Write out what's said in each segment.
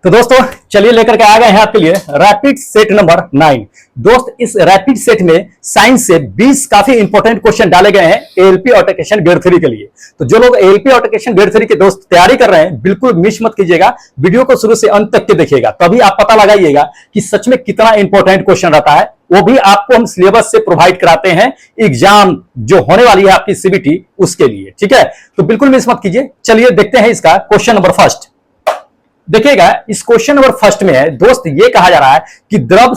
तो दोस्तों चलिए लेकर के आ गए हैं आपके लिए रैपिड सेट नंबर 9। दोस्त इस रैपिड सेट में साइंस से 20 काफी इंपॉर्टेंट क्वेश्चन डाले गए हैं एएलपी ऑटोकेशन ग्रेड 3 के लिए। तो जो लोग एएलपी ऑटोकेशन ग्रेड 3 के दोस्त तैयारी कर रहे हैं बिल्कुल मिस मत कीजिएगा, वीडियो को शुरू से अंत तक के देखिएगा, तभी आप पता लगाइएगा कि सच में कितना इंपॉर्टेंट क्वेश्चन रहता है। वो भी आपको हम सिलेबस से प्रोवाइड कराते हैं एग्जाम जो होने वाली है आपकी सीबीटी उसके लिए, ठीक है। तो बिल्कुल मिस मत कीजिए। चलिए देखते हैं इसका क्वेश्चन नंबर फर्स्ट। देखिएगा इस क्वेश्चन नंबर फर्स्ट में है दोस्त, ये कहा जा रहा है कि द्रव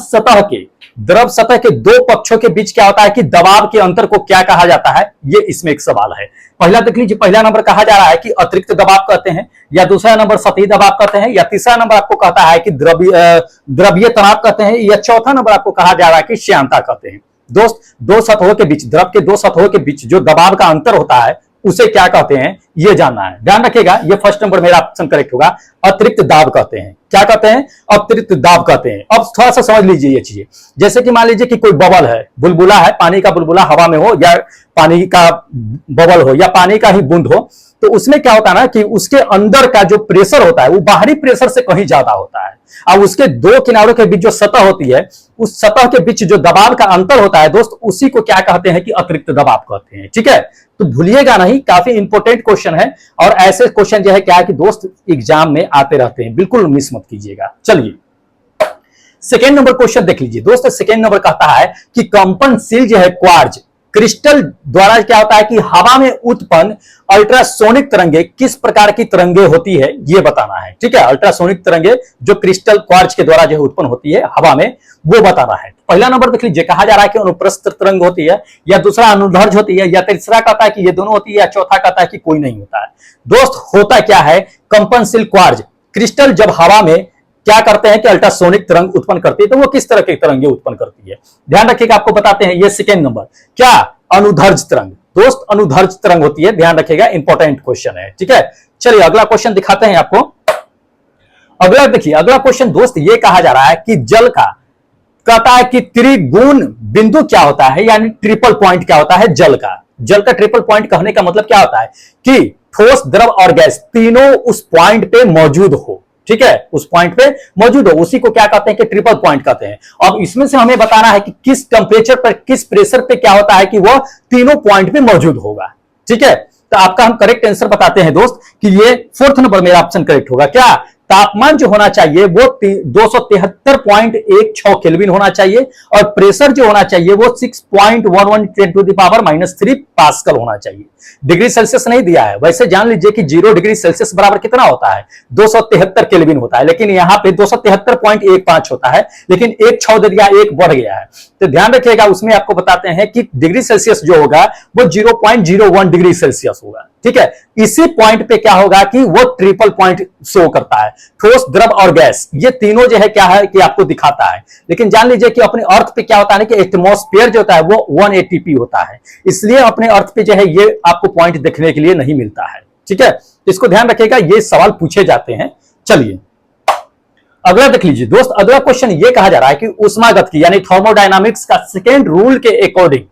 सतह के दो पक्षों के बीच क्या होता है कि दबाव के अंतर को क्या कहा जाता है, ये इसमें एक सवाल है। पहला देख लीजिए, पहला नंबर कहा जा रहा है कि अतिरिक्त दबाव कहते हैं, या दूसरा नंबर सतही दबाव कहते हैं, या तीसरा नंबर आपको कहता है कि द्रवीय तनाव कहते हैं, या चौथा नंबर आपको कहा जा रहा है कि श्यानता कहते हैं। दोस्त दो सतहों के बीच, द्रव के दो सतहों के बीच जो दबाव का अंतर होता है उसे क्या कहते हैं ये जानना है। ध्यान रखिएगा, ये फर्स्ट नंबर मेरा ऑप्शन करेक्ट होगा। अतिरिक्त दाब कहते हैं, क्या कहते हैं? अतिरिक्त दाब कहते हैं। अब थोड़ा सा समझ लीजिए ये चीजें, जैसे कि मान लीजिए कि कोई बबल है, बुलबुला है, पानी का बुलबुला हवा में हो, या पानी का बबल हो, या पानी का ही बूंद हो, तो उसमें क्या होता है ना कि उसके अंदर का जो प्रेशर होता है वो बाहरी प्रेशर से कहीं ज्यादा होता है। अब उसके दो किनारों के बीच जो सतह होती है, उस सतह के बीच जो दबाव का अंतर होता है दोस्त, उसी को क्या कहते हैं कि अतिरिक्त दबाव कहते हैं, ठीक है। तो भूलिएगा नहीं, काफी इंपॉर्टेंट क्वेश्चन है, और ऐसे क्वेश्चन जो है क्या है कि दोस्त एग्जाम में आते रहते हैं, बिल्कुल मिस मत कीजिएगा। चलिए सेकेंड नंबर क्वेश्चन देख लीजिए दोस्त। सेकेंड नंबर कहता है कि कंपनशील जो है क्वार्ज क्रिस्टल द्वारा क्या होता है कि हवा में उत्पन्न अल्ट्रासोनिक तरंगे किस प्रकार की तरंगे होती है ये बताना है, ठीक है। अल्ट्रासोनिक तरंगे जो क्रिस्टल क्वार्ज के द्वारा जो उत्पन्न होती है हवा में, वो बताना है। पहला नंबर देख लीजिए, कहा जा रहा है कि अनुप्रस्थ तरंग होती है, या दूसरा अनुदैर्ध्य होती है, या तीसरा कहता है कि ये दोनों होती है, या चौथा कहता है कि कोई नहीं होता है। दोस्त होता क्या है, कंपनशील क्वार्ज क्रिस्टल जब हवा में क्या करते हैं कि अल्ट्रासोनिक तरंग उत्पन्न करती है, तो वो किस तरह की तरंगे उत्पन्न करती है ध्यान रखिएगा, आपको बताते हैं। ये सेकेंड नंबर क्या, अनुदैर्ध्य तरंग। दोस्त अनुदैर्ध्य तरंग होती है, ध्यान रखिएगा, इंपॉर्टेंट क्वेश्चन है, ठीक है। चलिए अगला क्वेश्चन दिखाते हैं आपको। अगला देखिए, अगला क्वेश्चन दोस्त ये कहा जा रहा है कि जल का कहता है कि त्रिगुण बिंदु क्या होता है, यानी ट्रिपल पॉइंट क्या होता है जल का। जल का ट्रिपल पॉइंट कहने का मतलब क्या होता है कि ठोस, द्रव और गैस तीनों उस पॉइंट पे मौजूद हो, ठीक है, उस पॉइंट पे मौजूद हो, उसी को क्या कहते हैं कि ट्रिपल पॉइंट कहते हैं। अब इसमें से हमें बताना है कि किस टेंपरेचर पर, किस प्रेशर पे क्या होता है कि वह तीनों पॉइंट पे मौजूद होगा, ठीक है। तो आपका हम करेक्ट आंसर बताते हैं दोस्त कि ये फोर्थ नंबर मेरा ऑप्शन करेक्ट होगा। क्या, तापमान जो होना चाहिए वो 273.16 केल्विन होना चाहिए, और प्रेशर जो होना चाहिए वो 6.11 10⁻³ पास्कल होना चाहिए। डिग्री सेल्सियस नहीं दिया है, वैसे जान लीजिए कि 0 डिग्री सेल्सियस बराबर कितना होता है, 273 केल्विन होता है, लेकिन यहाँ पे 273.15 होता है, लेकिन एक 6 दे दिया, एक बढ़ गया है। तो ध्यान रखिएगा, उसमें आपको बताते हैं कि डिग्री सेल्सियस जो होगा वो 0.01 डिग्री सेल्सियस होगा, ठीक है। इसी पॉइंट पे क्या होगा कि वो ट्रिपल पॉइंट शो करता है, ठोस, द्रव और गैस, ये तीनों जो है क्या है कि आपको दिखाता है। लेकिन जान लीजिए कि अपने अर्थ पे क्या होता है कि एटमॉस्फेयर जो होता है वो 1 ATP होता है, इसलिए अपने अर्थ पे जो है ये आपको पॉइंट देखने के लिए नहीं मिलता है, ठीक है। इसको ध्यान रखिएगा, ये सवाल पूछे जाते हैं। चलिए अगला देख लीजिए दोस्त। अगला क्वेश्चन ये कहा जा रहा है कि ऊष्मागतिकी यानी थर्मोडायनामिक्स का सेकेंड रूल के अकॉर्डिंग,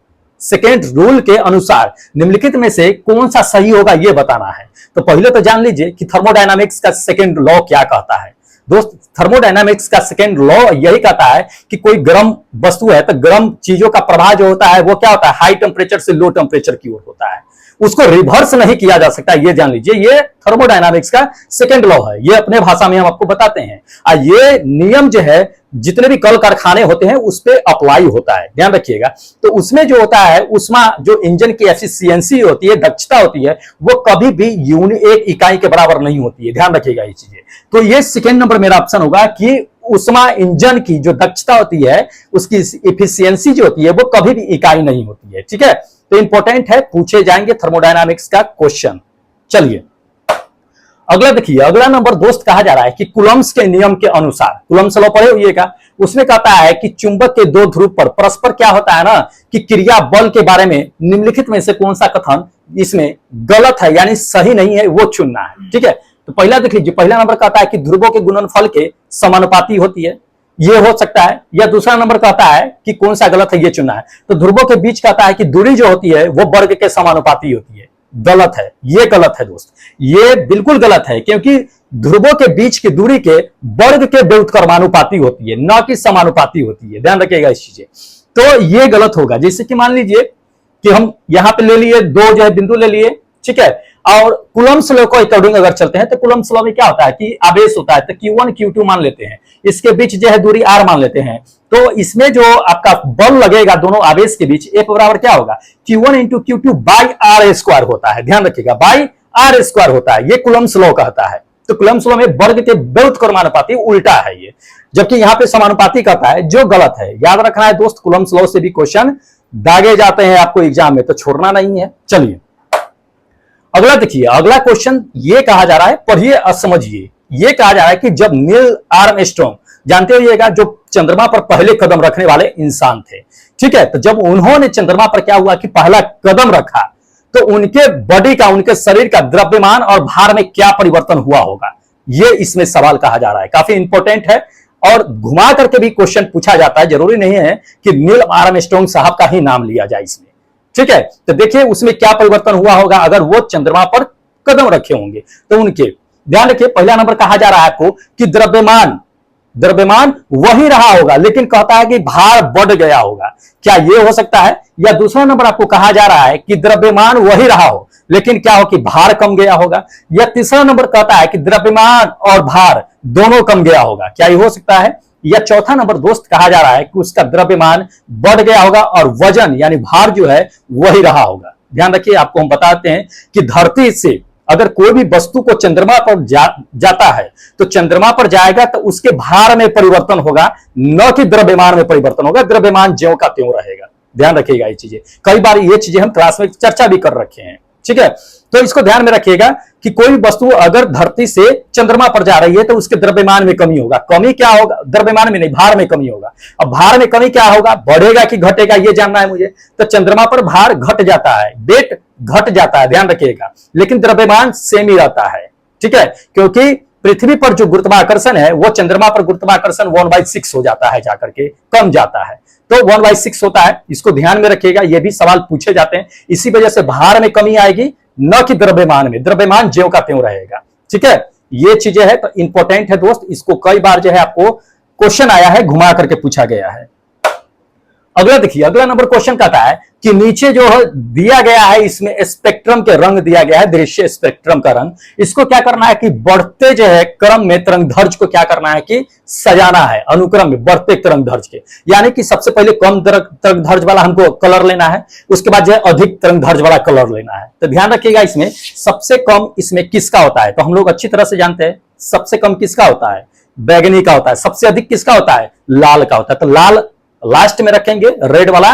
सेकेंड रूल के अनुसार निम्नलिखित में से कौन सा सही होगा ये बताना है। तो पहले तो जान लीजिए कि थर्मोडायनामिक्स का सेकेंड लॉ क्या कहता है। दोस्त थर्मोडायनामिक्स का सेकेंड लॉ यही कहता है कि कोई गर्म वस्तु है तो गर्म चीजों का प्रवाह जो होता है वो क्या होता है, हाई टेम्परेचर से लो टेम्परेचर की ओर होता है, उसको रिवर्स नहीं किया जा सकता, ये जान लीजिए। ये थर्मोडायनामिक्स का सेकेंड लॉ है, ये अपने भाषा में हम आपको बताते हैं। और ये नियम जो है जितने भी कल कारखाने होते हैं उस पे अप्लाई होता है, ध्यान रखिएगा। तो उसमें जो होता है उष्मा जो इंजन की एफिशिएंसी होती है, दक्षता होती है, वो कभी भी एक इकाई के बराबर नहीं होती है, ध्यान रखिएगा ये चीजें। तो ये सेकेंड नंबर मेरा ऑप्शन होगा कि उष्मा इंजन की जो दक्षता होती है, उसकी एफिशिएंसी जो होती है वो कभी भी इकाई नहीं होती है, ठीक है। तो इंपॉर्टेंट है, पूछे जाएंगे थर्मोडायनामिक्स का क्वेश्चन। चलिए अगला देखिए, अगला नंबर दोस्त कहा जा रहा है कि कूलम्ब्स के नियम के अनुसार, कूलम्ब्स लॉ पढ़े होइएगा, उसमें कहता है कि चुंबक के दो ध्रुव पर परस्पर क्या होता है ना कि क्रिया बल के बारे में निम्नलिखित में से कौन सा कथन इसमें गलत है यानी सही नहीं है वो चुनना है, ठीक है। तो पहला देख लीजिए, पहला नंबर कहता है कि ध्रुवों के गुणनफल के समानुपाती होती है, ये हो सकता है, या दूसरा नंबर कहता है कि कौन सा गलत है ये चुनना है। तो ध्रुवों के बीच कहता है कि दूरी जो होती है वो वर्ग के समानुपाती होती है, गलत है, ये गलत है दोस्त, ये बिल्कुल गलत है, क्योंकि ध्रुवों के बीच की दूरी के वर्ग के व्युत्क्रमानुपाती होती है, न कि समानुपाती होती है। ध्यान रखिएगा इस चीजें, तो ये गलत होगा। जैसे कि मान लीजिए कि हम यहां पे ले लिए दो जो है बिंदु ले लिए, ठीक है, और कूलम्ब्स लॉ को अकॉर्डिंग अगर चलते हैं तो कूलम्ब्स लॉ में क्या होता है कि आवेश होता है, तो Q1 Q2 मान लेते हैं, इसके बीच जो है दूरी R मान लेते हैं, तो इसमें जो आपका बल लगेगा दोनों आवेश के बीच F बराबर क्या होगा, Q1 into Q2 by R square होता है। ध्यान रखिएगा, बाई R स्क्वायर होता है, ये कूलम्ब्स लॉ कहता है। तो कूलम्ब्स लॉ में वर्ग के व्युत्क्रमानुपाती उल्टा है ये, जबकि यहां पे समानुपाती कहता है, जो गलत है। याद रखना है दोस्त, कूलम्ब्स लॉ से भी क्वेश्चन दागे जाते हैं आपको एग्जाम में, तो छोड़ना नहीं है। चलिए अगला देखिए, अगला क्वेश्चन ये कहा जा रहा है, पढ़िए और समझिए। ये कहा जा रहा है कि जब नील आर्मस्ट्रांग, जानते होइएगा, जो चंद्रमा पर पहले कदम रखने वाले इंसान थे, ठीक है, तो जब उन्होंने चंद्रमा पर क्या हुआ कि पहला कदम रखा, तो उनके बॉडी का, उनके शरीर का द्रव्यमान और भार में क्या परिवर्तन हुआ होगा, ये इसमें सवाल कहा जा रहा है। काफी इंपॉर्टेंट है और घुमा करके भी क्वेश्चन पूछा जाता है, जरूरी नहीं है कि नील आर्मस्ट्रांग साहब का ही नाम लिया जाए इसमें, ठीक है। तो देखिए उसमें क्या परिवर्तन हुआ होगा अगर वो चंद्रमा पर कदम रखे होंगे, तो उनके, ध्यान रखिए, पहला नंबर कहा जा रहा है आपको कि द्रव्यमान वही रहा होगा, लेकिन कहता है कि भार बढ़ गया होगा। क्या ये हो सकता है? या दूसरा नंबर आपको कहा जा रहा है कि द्रव्यमान वही रहा हो, लेकिन क्या हो कि भार कम गया होगा। या तीसरा नंबर कहता है कि द्रव्यमान और भार दोनों कम गया होगा। क्या ये हो सकता है? या चौथा नंबर दोस्त कहा जा रहा है कि उसका द्रव्यमान बढ़ गया होगा और वजन यानी भार जो है वही रहा होगा। ध्यान रखिए, आपको हम बताते हैं कि धरती से अगर कोई भी वस्तु को चंद्रमा पर जाता है तो चंद्रमा पर जाएगा तो उसके भार में परिवर्तन होगा, न कि द्रव्यमान में परिवर्तन होगा। द्रव्यमान ज्यों का त्यों रहेगा। ध्यान रखिएगा ये चीजें, कई बार ये चीजें हम क्लास में चर्चा भी कर रखे हैं, ठीक है। तो इसको ध्यान में रखिएगा कि कोई वस्तु अगर धरती से चंद्रमा पर जा रही है तो उसके द्रव्यमान में कमी होगा। कमी क्या होगा? द्रव्यमान में नहीं, भार में कमी होगा। अब भार में कमी क्या होगा, बढ़ेगा कि घटेगा, ये जानना है मुझे। तो चंद्रमा पर भार घट जाता है, वेट घट जाता है, ध्यान रखिएगा, लेकिन द्रव्यमान सेम ही रहता है, ठीक है, क्योंकि पृथ्वी पर जो गुरुत्वाकर्षण है वो चंद्रमा पर गुरुत्वाकर्षण 1/6 हो जाता है, जाकर के कम जाता है, तो 1/6 होता है। इसको ध्यान में रखिएगा, ये भी सवाल पूछे जाते हैं। इसी वजह से भार में कमी आएगी, न कि द्रव्यमान में। द्रव्यमान ज्यों का त्यों रहेगा, ठीक है। ये चीजें है तो इंपॉर्टेंट है दोस्त, इसको कई बार जो है आपको क्वेश्चन आया है, घुमा करके पूछा गया है। अगला देखिए, अगला नंबर क्वेश्चन कहता है कि नीचे जो है दिया गया है, इसमें स्पेक्ट्रम के रंग दिया गया है, दृश्य स्पेक्ट्रम का रंग। इसको क्या करना है कि बढ़ते जो है क्रम में तरंगधर्ज को क्या करना है कि सजाना है, अनुक्रम में बढ़ते तरंगधर्ज के, यानी कि सबसे पहले कम तरंगधर्ज वाला हमको कलर लेना है, उसके बाद जो है अधिक तरंगधर्ज वाला कलर लेना है। तो ध्यान रखिएगा, इसमें सबसे कम इसमें किसका होता है, तो हम लोग अच्छी तरह से जानते हैं सबसे कम किसका होता है, बैगनी का होता है। सबसे अधिक किसका होता है, लाल का होता है। तो लाल लास्ट में रखेंगे, रेड वाला,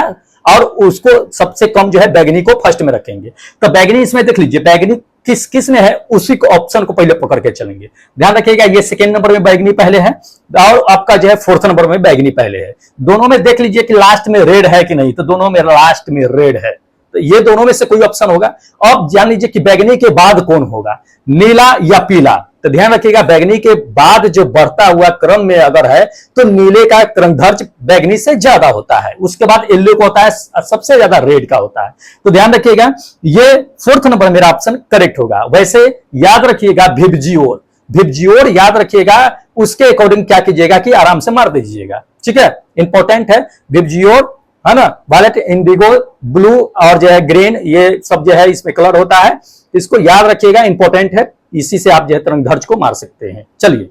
और उसको सबसे कम जो है बैगनी को फर्स्ट में रखेंगे। तो बैगनी इसमें देख लीजिए, बैगनी किस किस में है, उसी को ऑप्शन को पहले पकड़ के चलेंगे। ध्यान रखिएगा, ये सेकेंड नंबर में बैगनी पहले है और आपका जो है फोर्थ नंबर में बैगनी पहले है। दोनों में देख लीजिए कि लास्ट में रेड है कि नहीं, तो दोनों में लास्ट में रेड है, तो ये दोनों में से कोई ऑप्शन होगा। अब जान लीजिए कि बैगनी के बाद कौन होगा, नीला या पीला। तो ध्यान रखिएगा, बैगनी के बाद जो बढ़ता हुआ क्रम में अगर है तो नीले का तरंगधर्ज बैगनी से ज्यादा होता है, उसके बाद येलो का होता है, सबसे ज्यादा रेड का होता है। तो ध्यान रखिएगा, ये फोर्थ नंबर मेरा ऑप्शन करेक्ट होगा। वैसे याद रखिएगा भिबजियोर याद रखिएगा, उसके अकॉर्डिंग क्या कीजिएगा कि आराम से मार दीजिएगा, ठीक है। इंपॉर्टेंट है भिबजियोर, है ना। वायलेट, इंडिगो, ब्लू और जो है ग्रीन, ये सब जो है इसमें कलर होता है, इसको याद रखिएगा, इंपॉर्टेंट है। इसी से आप जो है तरंगधर्ज को मार सकते हैं। चलिए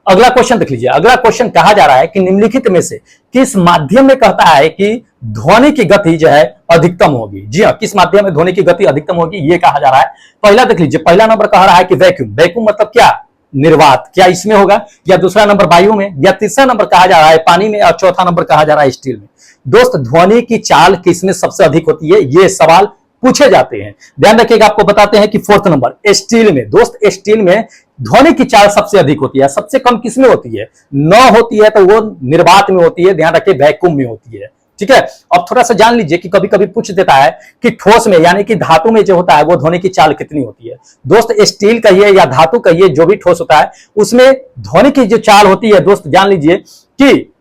अगला क्वेश्चन देख लीजिए। अगला क्वेश्चन कहा जा रहा है कि निम्नलिखित में से किस माध्यम में कहता है कि ध्वनि की गति जो है अधिकतम होगी। जी हाँ, किस माध्यम में ध्वनि की गति अधिकतम होगी ये कहा जा रहा है। पहला देख लीजिए, पहला नंबर कह रहा है कि वैक्यूम। वैक्यूम मतलब क्या, निर्वात, क्या इसमें होगा। या दूसरा नंबर वायु में, या तीसरा नंबर कहा जा रहा है पानी में, और चौथा नंबर कहा जा रहा है स्टील में। दोस्त ध्वनि की चाल किसमें सबसे अधिक होती है, ये सवाल पूछे जाते हैं। ध्यान रखिएगा, आपको बताते हैं कि फोर्थ नंबर स्टील में। दोस्त स्टील में ध्वनि की चाल सबसे अधिक होती है। सबसे कम किसमें होती है, न होती है तो वो निर्वात में होती है। ध्यान रखिए, वैक्यूम में होती है, ठीक है। अब थोड़ा सा जान लीजिए कि कभी कभी पूछ देता है कि ठोस में यानी कि धातु में जो होता है वो ध्वनि की चाल कितनी होती है। दोस्त स्टील कहिए या धातु कहिए, जो भी ठोस होता है उसमें ध्वनि की जो चाल होती है दोस्त जान लीजिए कि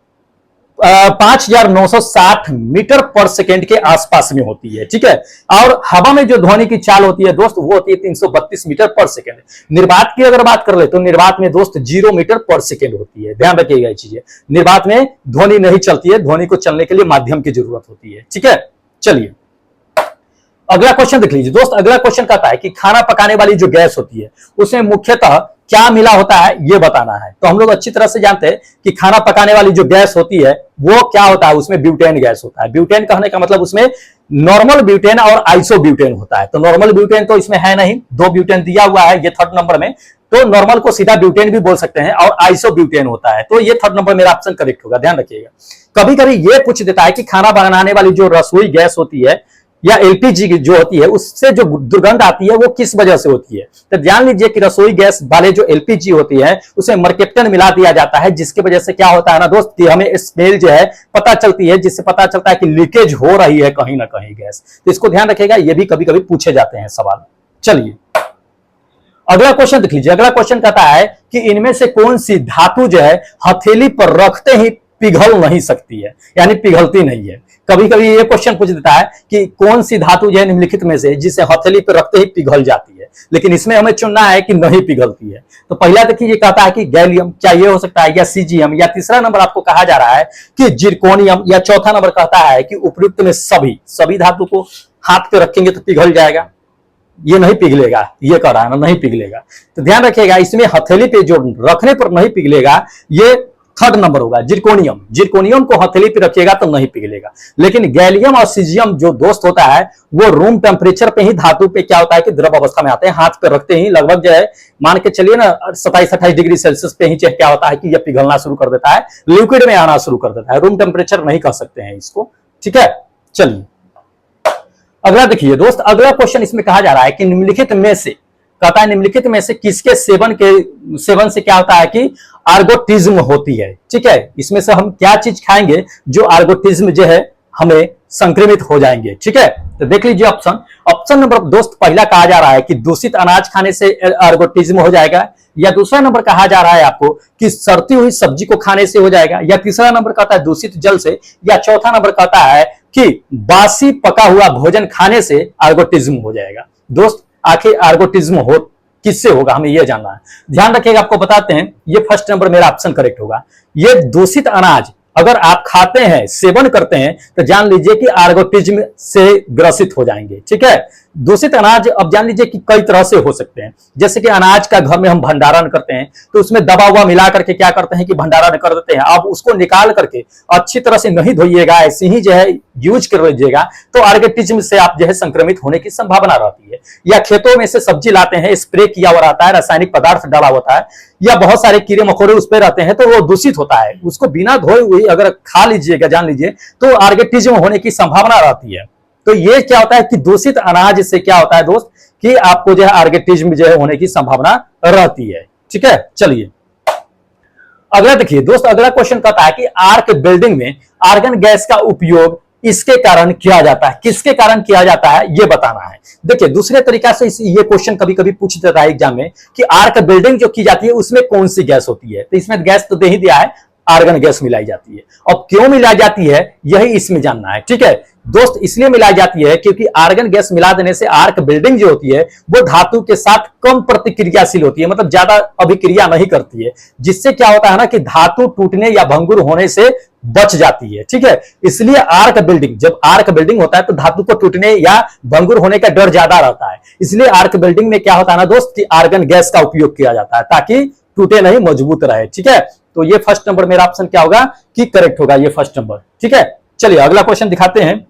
5960 मीटर पर सेकेंड के आसपास में होती है, ठीक है। और हवा में जो ध्वनि की चाल होती है दोस्त, वो होती है 332 मीटर पर सेकेंड। निर्वात की अगर बात कर ले तो निर्वात में दोस्त 0 मीटर पर सेकेंड होती है। ध्यान रखिएगा ये चीजें, निर्वात में ध्वनि नहीं चलती है, ध्वनि को चलने के लिए माध्यम की जरूरत होती है, ठीक है। चलिए अगला क्वेश्चन देख लीजिए दोस्त। अगला क्वेश्चन कहता है कि खाना पकाने वाली जो गैस होती है उसमें मुख्यतः क्या मिला होता है, ये बताना है। तो हम लोग अच्छी तरह से जानते हैं कि खाना पकाने वाली जो गैस होती है वो क्या होता है, उसमें ब्यूटेन गैस होता है। ब्यूटेन कहने का मतलब उसमें नॉर्मल ब्यूटेन और आइसो ब्यूटेन होता है। तो नॉर्मल ब्यूटेन तो इसमें है नहीं, 2 ब्यूटेन दिया हुआ है ये 3rd नंबर में, तो नॉर्मल को सीधा ब्यूटेन भी बोल सकते हैं, और आइसो ब्यूटेन होता है। तो ये 3rd नंबर मेरा ऑप्शन करेक्ट होगा, ध्यान रखिएगा। कभी कभी ये पूछ देता है कि खाना बनाने वाली जो रसोई गैस होती है या एलपीजी जो होती है उससे जो दुर्गंध आती है वो किस वजह से होती है। तो ध्यान लीजिए कि रसोई गैस वाले जो एलपीजी होती है उसमें मर्केप्टन मिला दिया जाता है, जिसकी वजह से क्या होता है ना दोस्त कि हमें स्मेल जो है पता चलती है, जिससे पता चलता है कि लीकेज हो रही है कहीं ना कहीं गैस। तो इसको ध्यान रखिएगा, ये भी कभी कभी पूछे जाते हैं सवाल। चलिए अगला क्वेश्चन देख लीजिए। अगला क्वेश्चन कहता है कि इनमें से कौन सी धातु जो है हथेली पर रखते ही पिघल नहीं सकती है, यानी पिघलती नहीं है। कभी कभी ये क्वेश्चन पूछ देता है कि कौन सी धातु जो है निम्नलिखित में से जिसे हथेली पर रखते ही पिघल जाती है, लेकिन इसमें हमें चुनना है कि नहीं पिघलती है। तो पहला देखिए ये कहता है कि गैलियम, क्या ये हो सकता है, या सीजियम, या तीसरा नंबर आपको कहा जा रहा है कि जिरकोनियम, या चौथा नंबर कहता है कि उपयुक्त में सभी धातु को हाथ पे रखेंगे तो पिघल जाएगा, ये नहीं पिघलेगा, ये कह रहा है ना नहीं पिघलेगा। तो ध्यान रखिएगा इसमें हथेली पे जो रखने पर नहीं पिघलेगा ये 3rd नंबर होगा जिरकोनियम। जिरकोनियम को हथेली पे रखिएगा तो नहीं पिघलेगा। लेकिन गैलियम और सीजियम जो दोस्त होता है वो रूम टेम्परेचर पे ही धातु पे क्या होता है कि द्रव अवस्था में आते हैं, हाथ पे रखते ही लगभग जो है मान के चलिए ना 27-28 डिग्री सेल्सियस पे ही क्या होता है कि यह पिघलना शुरू कर देता है, लिक्विड में आना शुरू कर देता है। रूम टेम्परेचर नहीं कह सकते हैं इसको, ठीक है। चलिए अगला देखिए दोस्त। अगला क्वेश्चन इसमें कहा जा रहा है कि निम्नलिखित में से, कहता है निम्नलिखित में से किसके सेवन से क्या होता है कि आर्गोटिज्म होती है, ठीक है। इसमें से हम क्या चीज खाएंगे जो आर्गोटिज्म जो है हमें संक्रमित हो जाएंगे, ठीक है। तो देख लीजिए ऑप्शन नंबर दोस्त पहला कहा जा रहा है कि दूषित अनाज खाने से आर्गोटिज्म हो जाएगा, या दूसरा नंबर कहा जा रहा है आपको कि सड़ती हुई सब्जी को खाने से हो जाएगा, या तीसरा नंबर कहता है दूषित जल से, या चौथा नंबर कहता है कि बासी पका हुआ भोजन खाने से आर्गोटिज्म हो जाएगा। दोस्त आखिर आर्गोटिज्म हो किससे होगा, हमें यह जानना है। ध्यान रखिएगा, आपको बताते हैं ये 1st नंबर मेरा ऑप्शन करेक्ट होगा। ये दूषित अनाज अगर आप खाते हैं, सेवन करते हैं, तो जान लीजिए कि आर्गोटिज्म से ग्रसित हो जाएंगे, ठीक है। दूषित अनाज अब जान लीजिए कि कई तरह से हो सकते हैं, जैसे कि अनाज का घर में हम भंडारण करते हैं तो उसमें दवा हुआ मिला करके क्या करते हैं कि भंडारण कर देते हैं। अब उसको निकाल करके अच्छी तरह से नहीं धोइएगा, ऐसे ही जो है यूज कर लीजिएगा तो आर्गोटिज्म से आप जो है संक्रमित होने की संभावना रहती है। या खेतों में से सब्जी लाते हैं, स्प्रे किया हुआ रहता है, रासायनिक पदार्थ डाला होता है, या बहुत सारे कीड़े मकोड़े उस पर रहते हैं तो वो दूषित होता है। उसको बिना धोए हुए अगर खा लीजिएगा जान लीजिए तो आर्गोटिज्म होने की संभावना रहती है। तो ये क्या होता है कि दूषित अनाज से क्या होता है दोस्त कि आपको जो है आर्गोटिज्म जो है होने की संभावना रहती है, ठीक है। चलिए अगला देखिए दोस्त। अगला क्वेश्चन कहता है कि आर्क बिल्डिंग में आर्गन गैस का उपयोग इसके कारण किया जाता है, किसके कारण किया जाता है ये बताना है। देखिए दूसरे तरीका से ये क्वेश्चन कभी कभी पूछ देता है एग्जाम में कि आर्क बिल्डिंग जो की जाती है उसमें कौन सी गैस होती है। तो इसमें गैस तो दे ही दिया है, आर्गन गैस मिलाई जाती है। अब क्यों मिलाई जाती है यही इसमें जानना है, ठीक है दोस्त। इसलिए मिलाई जाती है क्योंकि आर्गन गैस मिला देने से आर्क बिल्डिंग जो होती है वो धातु के साथ कम प्रतिक्रियाशील होती है, मतलब ज्यादा अभिक्रिया नहीं करती है, जिससे क्या होता है ना कि धातु टूटने या भंगुर होने से बच जाती है, ठीक है। इसलिए आर्क बिल्डिंग, जब आर्क बिल्डिंग होता है तो धातु को टूटने या भंगुर होने का डर ज्यादा रहता है। इसलिए आर्क बिल्डिंग में क्या होता है ना दोस्त कि आर्गन गैस का उपयोग किया जाता है ताकि टूटे नहीं, मजबूत रहे, ठीक है। तो ये 1st नंबर मेरा ऑप्शन क्या होगा कि करेक्ट होगा, ये 1st नंबर, ठीक है। चलिए अगला क्वेश्चन दिखाते हैं।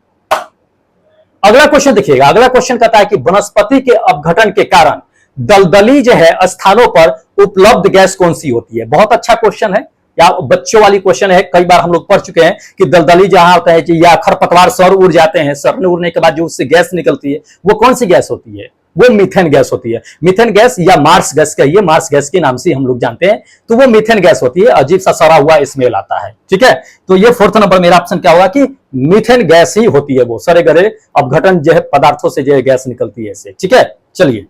अगला क्वेश्चन देखिएगा। अगला क्वेश्चन कहता है कि वनस्पति के अपघटन के कारण दलदली जो है स्थानों पर उपलब्ध गैस कौन सी होती है। बहुत अच्छा क्वेश्चन है, या बच्चों वाली क्वेश्चन है, कई बार हम लोग पढ़ चुके हैं कि दलदली जहां होता है या खरपतवार सर उड़ जाते हैं, सर उड़ने के बाद जो उससे गैस निकलती है वो कौन सी गैस होती है, वो मीथेन गैस होती है। मीथेन गैस या मार्स गैस कहिए, मार्स गैस के नाम से हम लोग जानते हैं, तो वो मीथेन गैस होती है, अजीब सा सड़ा हुआ स्मेल आता है, ठीक है। तो ये 4th नंबर मेरा ऑप्शन क्या होगा कि मीथेन गैस ही होती है, वो सड़े गले अपघटन जो है पदार्थों से जो है गैस निकलती है इससे, ठीक है। चलिए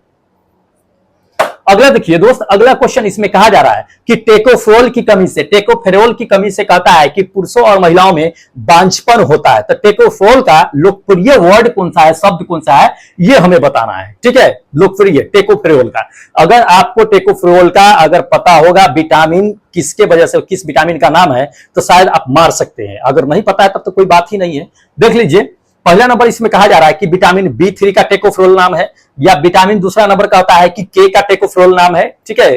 अगला देखिए दोस्त, अगला क्वेश्चन इसमें कहा जा रहा है कि टेकोफेरोल की कमी से, टेकोफेरोल की कमी से कहता है कि पुरुषों और महिलाओं में बांझपन होता है। तो टेकोफेरोल का लोकप्रिय वर्ड कौन सा है, शब्द कौन सा है, ये हमें बताना है। ठीक है, लोकप्रिय टेकोफेरोल का। अगर आपको टेकोफेरोल का अगर पता होगा विटामिन किसके वजह से, किस विटामिन का नाम है, तो शायद आप मार सकते हैं। अगर नहीं पता है तब तो कोई बात ही नहीं है। देख लीजिए, पहला नंबर इसमें कहा जा रहा है कि विटामिन बी3 का टेकोफेरोल नाम है, या विटामिन दूसरा नंबर का होता है कि के का टेकोफेरोल नाम है। ठीक है,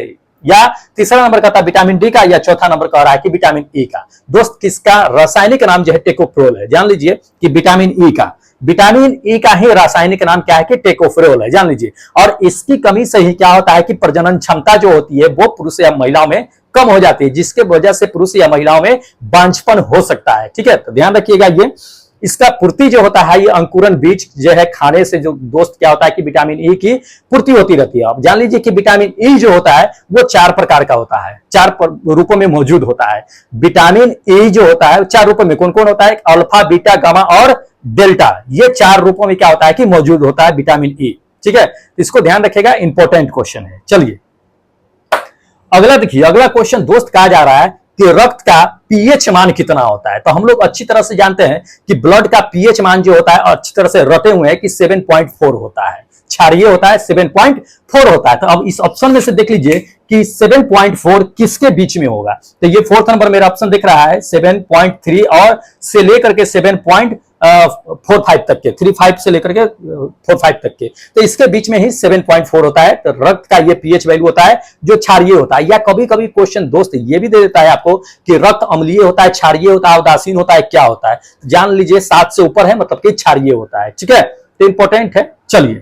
या तीसरा नंबर का था विटामिन डी का, या चौथा नंबर कह रहा है कि विटामिन ई का। दोस्त किसका रासायनिक नाम जो है टेकोफेरोल है, जान लीजिए कि विटामिन ई का, विटामिन ई का ही रासायनिक नाम क्या है कि टेकोफेरोल है, जान लीजिए। और इसकी कमी से ही क्या होता है कि प्रजनन क्षमता जो होती है वो पुरुष या महिलाओं में कम हो जाती है, जिसके वजह से पुरुष या महिलाओं में बांझपन हो सकता है। ठीक है, तो ध्यान रखिएगा। ये इसका पूर्ति जो होता है, ये अंकुरन बीज जो है खाने से जो दोस्त क्या होता है कि विटामिन ई की पूर्ति होती रहती है। आप जान लीजिए कि विटामिन ई जो होता है वो 4 प्रकार का होता है, 4 रूपों में मौजूद होता है। विटामिन ई जो होता है 4 रूपों में कौन कौन होता है, अल्फा, बीटा, गामा और डेल्टा। ये 4 रूपों में क्या होता है कि मौजूद होता है विटामिन ई। ठीक है, इसको ध्यान रखिएगा, इंपॉर्टेंट क्वेश्चन है। चलिए अगला देखिए, अगला क्वेश्चन दोस्त कहा जा रहा है कि रक्त का पीएच मान कितना होता है। तो हम लोग अच्छी तरह से जानते हैं कि ब्लड का पीएच मान जो होता है अच्छी तरह से रटे हुए हैं कि 7.4 होता है, क्षारीय होता है, 7.4 होता है। तो अब इस ऑप्शन में से देख लीजिए कि 7.4 किसके बीच में होगा। तो ये 4th नंबर मेरा ऑप्शन दिख रहा है, 7.3 और से लेकर के 7.45 तक के, 35 से लेकर के 45 तक के, तो इसके बीच में ही 7.4 होता है। तो रक्त का ये पीएच वैल्यू होता है जो क्षारीय होता है। या कभी कभी क्वेश्चन दोस्त ये भी दे देता है आपको कि रक्त अम्लीय होता है, क्षारीय होता है, उदासीन होता है, क्या होता है। जान लीजिए 7 से ऊपर है मतलब कि क्षारीय होता है। ठीक है, तो इंपॉर्टेंट है। चलिए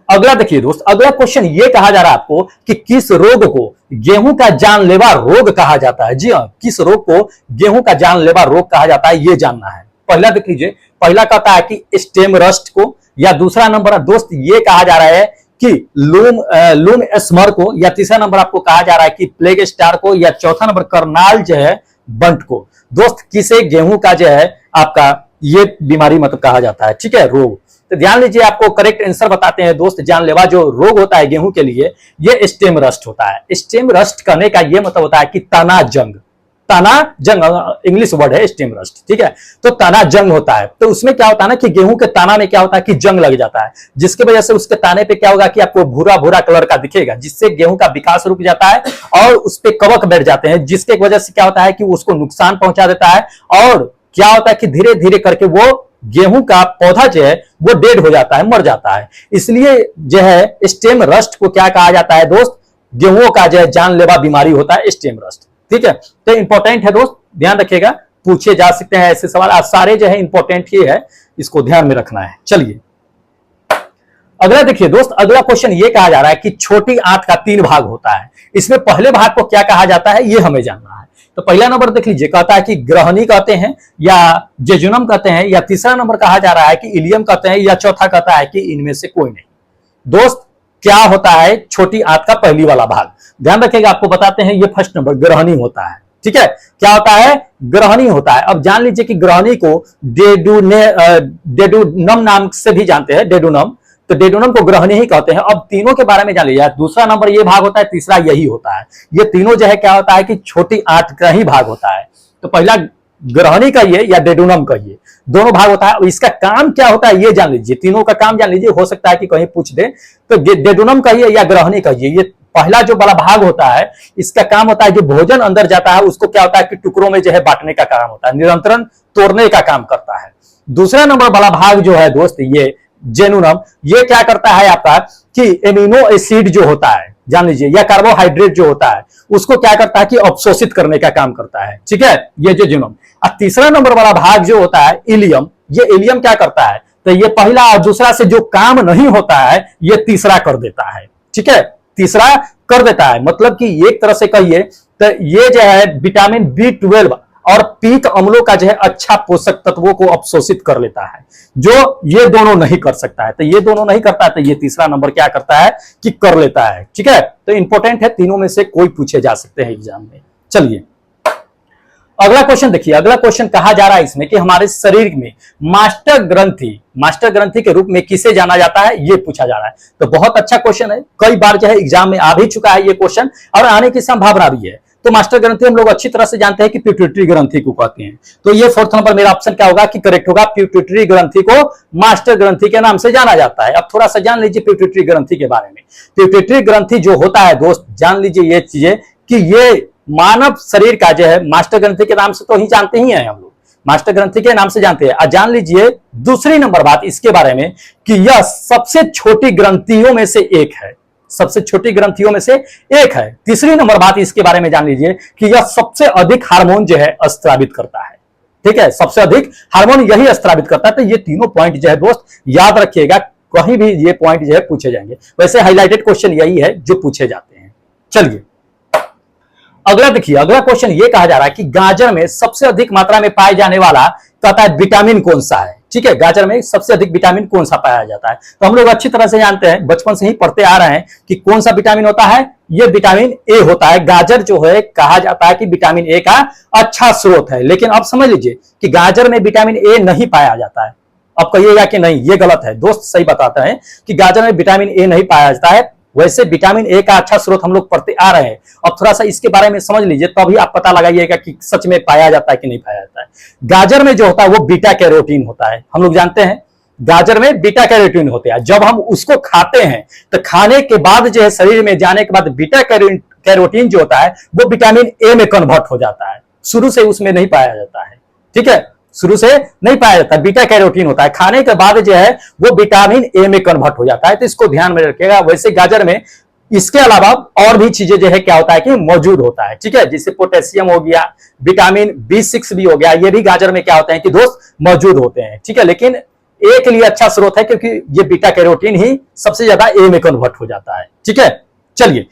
अगला देखिए दोस्त, अगला क्वेश्चन ये कहा जा रहा है आपको कि किस रोग को गेहूं का जानलेवा रोग कहा जाता है। जी हाँ, किस रोग को गेहूं का जानलेवा रोग कहा जाता है ये जानना है। पहला देख लीजिए, पहला कहता है कि स्टेम रस्ट को, या दूसरा नंबर दोस्त ये कहा जा रहा है कि लूम स्मर को, या तीसरा नंबर आपको कहा जा रहा है कि प्लेग स्टार को, या चौथा नंबर करनाल जो है बंट को। दोस्त किसे गेहूं का जो है आपका ये बीमारी मतलब कहा जाता है। ठीक है, रोग। तो ध्यान लीजिए, आपको करेक्ट आंसर बताते हैं दोस्त। जानलेवा जो रोग होता है गेहूं के लिए ये स्टेम रस्ट होता है। स्टेम रस्ट करने का ये मतलब होता है कि तना जंग, तना जंग इंग्लिश वर्ड है स्टेम रस्ट। ठीक है, तो तना जंग होता है। तो उसमें क्या होता है ना कि गेहूं के ताना में क्या होता है कि जंग लग जाता है, जिसकी वजह से उसके ताने पे क्या होगा कि आपको भूरा भूरा कलर का दिखेगा, जिससे गेहूं का विकास रुक जाता है और उस पे कवक बैठ जाते हैं, जिसके वजह से क्या होता है कि उसको नुकसान पहुंचा देता है। और क्या होता है कि धीरे धीरे करके वो गेहूं का पौधा जो है वो डेड हो जाता है, मर जाता है। इसलिए जो है स्टेम रस्ट को क्या कहा जाता है दोस्त, गेहूं का जो है जानलेवा बीमारी होता है स्टेम रस्ट। ठीक है, तो इंपॉर्टेंट है दोस्त, ध्यान रखिएगा, पूछे जा सकते हैं ऐसे सवाल। आज सारे जो है इंपॉर्टेंट ही है, इसको ध्यान में रखना है। चलिए अगला देखिए दोस्त, अगला क्वेश्चन ये कहा जा रहा है कि छोटी आंत का 3 भाग होता है। इसमें पहले भाग को क्या कहा जाता है ये हमें जानना है। तो पहला नंबर देख लीजिए, कहता है कि ग्रहणी कहते हैं, या जेजुनम कहते हैं, या तीसरा नंबर कहा जा रहा है कि इलियम कहते हैं, या चौथा कहता है कि इनमें से कोई नहीं। दोस्त क्या होता है छोटी आंत का पहली वाला भाग, ध्यान रखिएगा, आपको बताते हैं। ये फर्स्ट नंबर ग्रहणी होता है। ठीक है, क्या होता है, ग्रहणी होता है। अब जान लीजिए कि ग्रहणी को डेडुनम नाम से भी जानते हैं, डेडुनम। तो डेडुनम को ग्रहणी ही कहते हैं। अब तीनों के बारे में जान लीजिए, दूसरा नंबर ये भाग होता है, तीसरा यही होता है। ये तीनों जो है क्या होता है कि छोटी आंत का ही भाग होता है। तो पहला ग्रहणी कहिए या डेडुनम कहिए, दोनों भाग होता है। इसका काम क्या होता है ये जान लीजिए, तीनों का काम जान लीजिए, हो सकता है कि कहीं पूछ दे। तो डेडुनम कहिए या ग्रहणी कहिए, ये पहला जो बड़ा भाग होता है इसका काम होता है जो भोजन अंदर जाता है उसको क्या होता है कि टुकड़ों में जो है बांटने का काम होता है, निरंतरण तोड़ने का काम करता है। दूसरा नंबर वाला भाग जो है दोस्त ये जेनुनम, ये क्या करता है आपका कि एमिनो एसिड जो होता है जान लीजिए, या कार्बोहाइड्रेट जो होता है उसको क्या करता है कि अवशोषित करने का काम करता है। ठीक है, ये जो जेनुनम। और तीसरा नंबर वाला भाग जो होता है इलियम, ये इलियम क्या करता है, तो ये पहला और दूसरा से जो काम नहीं होता है ये तीसरा कर देता है। ठीक है, तीसरा कर देता है, मतलब कि एक तरह से कहिए तो ये जो है विटामिन B12 और पीत अम्लों का जो है अच्छा पोषक तत्वों को अवशोषित कर लेता है, जो ये दोनों नहीं कर सकता है। तो ये दोनों नहीं करता है तो ये तीसरा नंबर क्या करता है कि कर लेता है। ठीक है, तो इंपॉर्टेंट है, तीनों में से कोई पूछे जा सकते हैं एग्जाम में। चलिए अगला क्वेश्चन देखिए, अगला क्वेश्चन कहा जा रहा है इसमें कि हमारे शरीर में मास्टर ग्रंथि के रूप में किसे जाना जाता है, ये पूछा जा रहा है। तो बहुत अच्छा क्वेश्चन है, कई बार जो है एग्जाम में आ भी चुका है ये क्वेश्चन और आने की संभावना भी है। तो मास्टर ग्रंथि हम लोग अच्छी तरह से जानते हैं कि पिट्यूटरी ग्रंथि को कहते हैं। तो ये फोर्थ नंबर मेरा ऑप्शन क्या होगा कि करेक्ट होगा, पिट्यूटरी ग्रंथि को मास्टर ग्रंथि के नाम से जाना जाता है। अब थोड़ा सा जान लीजिए पिट्यूटरी ग्रंथि के बारे में। पिट्यूटरी ग्रंथि जो होता है दोस्त, जान लीजिए ये चीजें कि ये मानव शरीर का जो है मास्टर ग्रंथि के नाम से तो ही जानते ही हैं हम लोग, मास्टर ग्रंथि के नाम से जानते हैं। जान लीजिए दूसरी नंबर बात इसके बारे में कि यह सबसे छोटी ग्रंथियों में से एक है, सबसे छोटी ग्रंथियों में से एक है। तीसरी नंबर बात इसके बारे में जान लीजिए कि यह सबसे अधिक हार्मोन जो है स्त्रावित करता है। ठीक है, सबसे अधिक हार्मोन यही स्त्रावित करता है। तो ये तीनों पॉइंट जो है दोस्त याद रखिएगा, कहीं भी ये पॉइंट जो है पूछे जाएंगे। वैसे हाईलाइटेड क्वेश्चन यही है जो पूछे जाते हैं। चलिए अगला देखिए, अगला क्वेश्चन ये कहा जा रहा है कि गाजर में सबसे अधिक मात्रा में पाए जाने वाला कहता है विटामिन कौन सा है। ठीक है, गाजर में सबसे अधिक विटामिन कौन सा पाया जाता है। तो हम लोग अच्छी तरह से जानते हैं, बचपन से ही पढ़ते आ रहे हैं कि कौन सा विटामिन होता है, ये विटामिन ए होता है। गाजर जो है कहा जाता है कि विटामिन ए का अच्छा स्रोत है। लेकिन अब समझ लीजिए कि गाजर में विटामिन ए नहीं पाया जाता है। अब कहिएगा कि नहीं ये गलत है, दोस्त सही बताता है कि गाजर में विटामिन ए नहीं पाया जाता है। वैसे विटामिन ए का अच्छा स्रोत हम लोग पढ़ते आ रहे हैं। अब थोड़ा सा इसके बारे में समझ लीजिए, तभी आप पता लगाइएगा कि सच में पाया जाता है कि नहीं पाया जाता है। गाजर में जो होता है वो बीटा कैरोटीन होता है। हम लोग जानते हैं गाजर में बीटा कैरोटीन होते हैं। जब हम उसको खाते हैं तो खाने के बाद जो है शरीर में जाने के बाद बीटा कैरोटीन जो होता है वो विटामिन ए में कन्वर्ट हो जाता है। शुरू से उसमें नहीं पाया जाता है। ठीक है, शुरू से नहीं पाया जाता, बीटा कैरोटीन होता है। खाने के बाद जो है वो विटामिन ए में कन्वर्ट हो जाता है। तो इसको ध्यान में रखिएगा। वैसे गाजर में इसके अलावा और भी चीजें जो है क्या होता है कि मौजूद होता है। ठीक है, जैसे पोटेशियम हो गया, विटामिन B6 भी हो गया, ये भी गाजर में क्या होते हैं कि दोस्त मौजूद होते हैं। ठीक है, लेकिन ए के लिए अच्छा स्रोत है क्योंकि ये बीटा कैरोटीन ही सबसे ज्यादा ए में कन्वर्ट हो जाता है। ठीक है, चलिए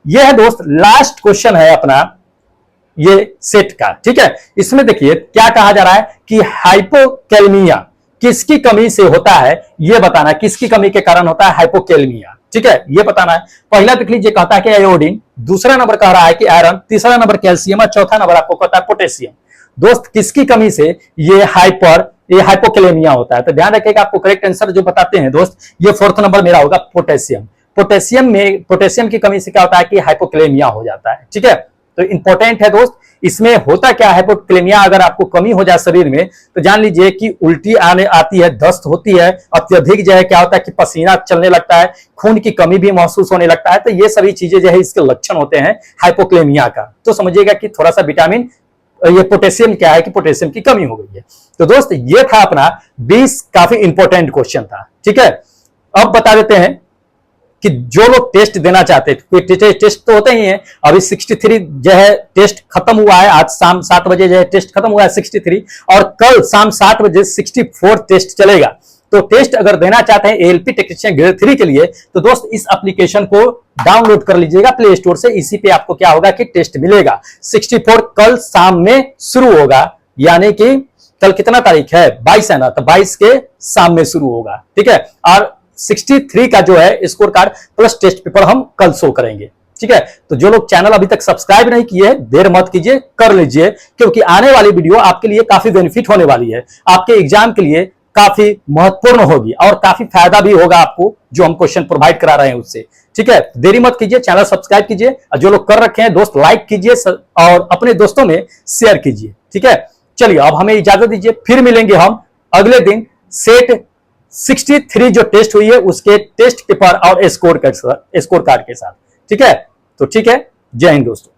ये है दोस्त लास्ट क्वेश्चन है अपना ये सेट का। ठीक है, इसमें देखिए क्या कहा जा रहा है कि हाइपोकैलेमिया किसकी कमी से होता है, ये बताना। किसकी कमी के कारण होता है हाइपोकैलेमिया। ठीक है, ये बताना है। पहला देख लीजिए, कहता है कि आयोडीन, दूसरा नंबर कह रहा है कि आयरन, तीसरा नंबर कैल्शियम और चौथा नंबर आपको कहता है पोटेशियम। दोस्त किसकी कमी से ये हाइपोकैलेमिया होता है। तो ध्यान रखिएगा, आपको करेक्ट आंसर जो बताते हैं दोस्त, ये फोर्थ नंबर मेरा होगा पोटेशियम। पोटेशियम की कमी से क्या होता है कि हाइपोकैलेमिया हो जाता है। ठीक है, तो इंपॉर्टेंट है दोस्त। इसमें होता क्या है, हाइपोकैलेमिया अगर आपको कमी हो जाए शरीर में तो जान लीजिए कि उल्टी आती है, दस्त होती है, अत्यधिक जो है क्या होता है कि पसीना चलने लगता है, खून की कमी भी महसूस होने लगता है। तो ये सभी चीजें जो है इसके लक्षण होते हैं हाइपोकैलेमिया का। तो समझिएगा कि थोड़ा सा विटामिन ये पोटेशियम क्या है कि पोटेशियम की कमी हो गई है। तो दोस्त ये था अपना 20 काफी इंपॉर्टेंट क्वेश्चन था। ठीक है, अब बता देते हैं कि जो लोग टेस्ट देना चाहते हैं, कोई टेस्ट तो होते ही हैं। अभी 63 जो है टेस्ट खत्म हुआ है, आज शाम 7 बजे जो है टेस्ट खत्म हुआ है 63, और कल शाम 7 बजे 64 टेस्ट चलेगा। तो टेस्ट अगर देना चाहते हैं एएलपी टेक्नीशियन ग्रेड 3 के लिए तो दोस्त इस एप्लीकेशन को डाउनलोड कर लीजिएगा प्ले स्टोर से। इसी पे आपको क्या होगा कि टेस्ट मिलेगा। 64 कल शाम में शुरू होगा, यानी कि कल कितना तारीख है 22 है ना, तो 22 के शाम में शुरू होगा। ठीक है, और 63 का जो है score card plus test paper हम कल शो करेंगे। ठीक है, तो जो लोग चैनल अभी तक सब्सक्राइब नहीं किए देर मत कीजिए, कर लीजिए, क्योंकि आने वाली वीडियो आपके लिए काफी बेनिफिट होने वाली है, आपके एग्जाम के लिए काफी महत्वपूर्ण होगी और काफी फायदा भी होगा आपको जो हम क्वेश्चन प्रोवाइड करा रहे हैं उससे। ठीक है, देरी मत कीजिए, चैनल सब्सक्राइब कीजिए, और जो लोग कर रखे हैं दोस्त लाइक कीजिए और अपने दोस्तों में शेयर कीजिए। ठीक है, चलिए अब हमें इजाजत दीजिए, फिर मिलेंगे हम अगले दिन सेट 63 जो टेस्ट हुई है उसके टेस्ट पेपर और स्कोर कार्ड के साथ। ठीक है, तो ठीक है, जय हिंद दोस्तों।